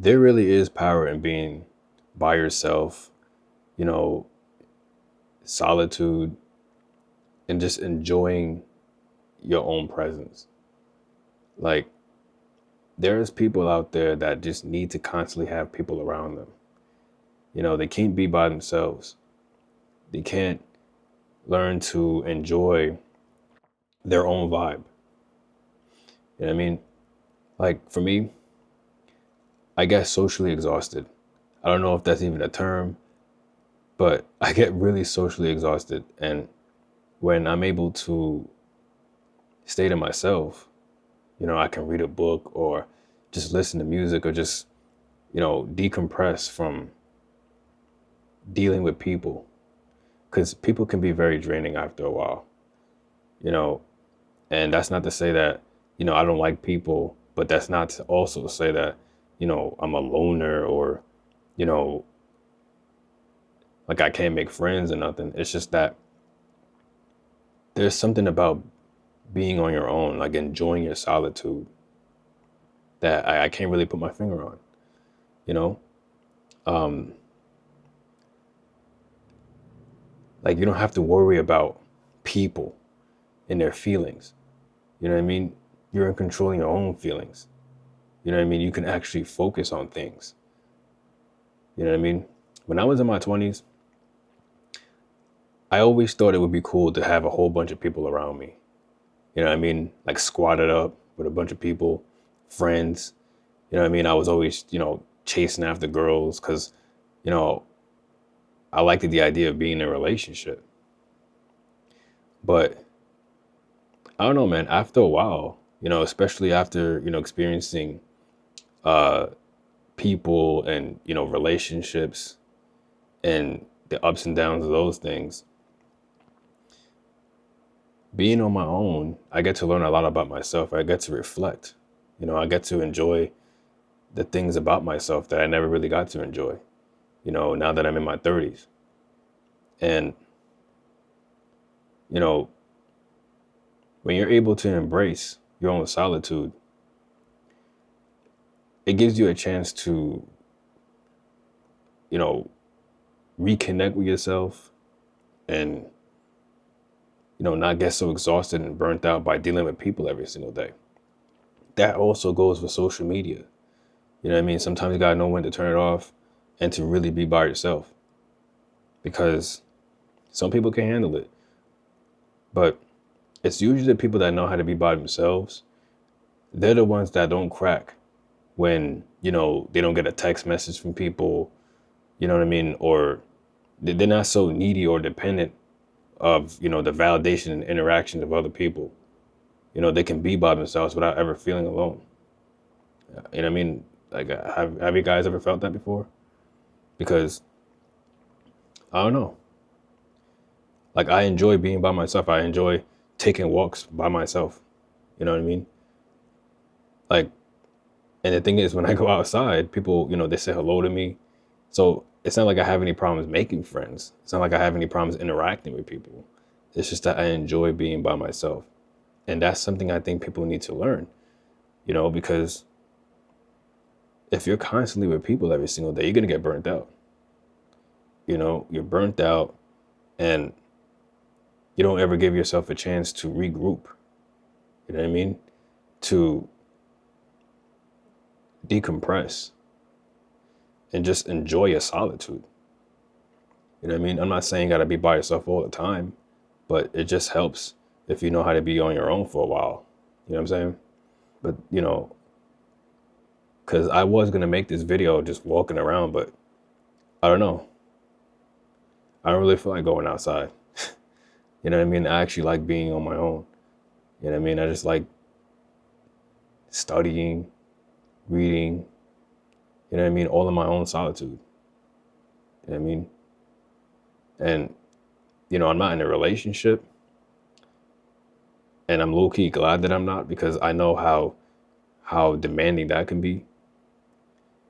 there really is power in being by yourself, you know, solitude, and just enjoying your own presence. Like, there's people out there that just need to constantly have people around them. They can't be by themselves. They can't learn to enjoy their own vibe. You know what I mean? Like, for me, I get socially exhausted. I don't know if that's even a term, but I get really socially exhausted. And when I'm able to stay to myself, I can read a book or just listen to music or just, decompress from dealing with people. Because people can be very draining after a while, you know, and that's not to say that, I don't like people, but that's not to also say that, I'm a loner or, you know, like I can't make friends or nothing. It's just that there's something about being on your own, like enjoying your solitude that I can't really put my finger on, you know? Um, like you don't have to worry about people and their feelings. You know what I mean? You're in control of your own feelings. You know what I mean? You can actually focus on things. You know what I mean? When I was in my 20s, I always thought it would be cool to have a whole bunch of people around me. You know what I mean? Like squatted up with a bunch of people, friends. You know what I mean? I was always, chasing after girls because, you know, I liked the idea of being in a relationship. But I don't know, man, after a while, especially after, experiencing uh, people and, relationships and the ups and downs of those things, being on my own, I get to learn a lot about myself. I get to reflect. I get to enjoy the things about myself that I never really got to enjoy, now that I'm in my 30s. And, you know, when you're able to embrace your own solitude, it gives you a chance to, you know, reconnect with yourself and, not get so exhausted and burnt out by dealing with people every single day. That also goes for social media. You know what I mean? Sometimes you gotta know when to turn it off and to really be by yourself because some people can handle it. But it's usually the people that know how to be by themselves. They're the ones that don't crack when, they don't get a text message from people, you know what I mean? Or they're not so needy or dependent of, the validation and interaction of other people. They can be by themselves without ever feeling alone. You know what I mean? Like, have you guys ever felt that before? Because I don't know. Like, I enjoy being by myself. I enjoy taking walks by myself. You know what I mean? Like, and the thing is, when I go outside, people, they say hello to me. So it's not like I have any problems making friends. It's not like I have any problems interacting with people. It's just that I enjoy being by myself. And that's something I think people need to learn, because if you're constantly with people every single day, you're going to get burnt out. You're burnt out and you don't ever give yourself a chance to regroup. You know what I mean? To decompress and just enjoy your solitude. You know what I mean? I'm not saying you got to be by yourself all the time, but it just helps if you know how to be on your own for a while. You know what I'm saying? But, because I was going to make this video just walking around, but I don't know. I don't really feel like going outside. You know what I mean? I actually like being on my own. You know what I mean? I just like studying, reading, you know what I mean? All in my own solitude. You know what I mean? And, I'm not in a relationship. And I'm low key glad that I'm not because I know how demanding that can be.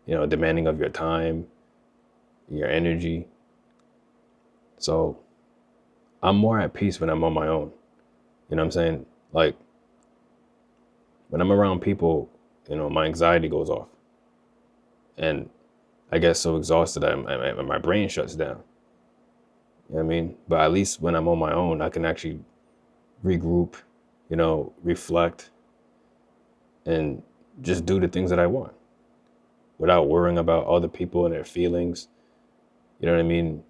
Demanding of your time, your energy. So I'm more at peace when I'm on my own. You know what I'm saying? Like when I'm around people, my anxiety goes off. and I get so exhausted that my brain shuts down. You know what I mean? But at least when I'm on my own, I can actually regroup, reflect, and just do the things that I want without worrying about other people and their feelings. You know what I mean?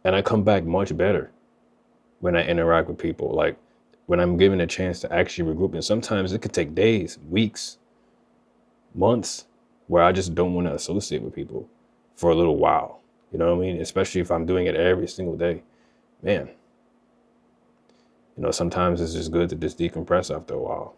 And I come back much better when I interact with people. Like when I'm given a chance to actually regroup, and sometimes it could take days, weeks, months, where I just don't want to associate with people for a little while. You know what I mean? Especially if I'm doing it every single day. Man, sometimes it's just good to just decompress after a while.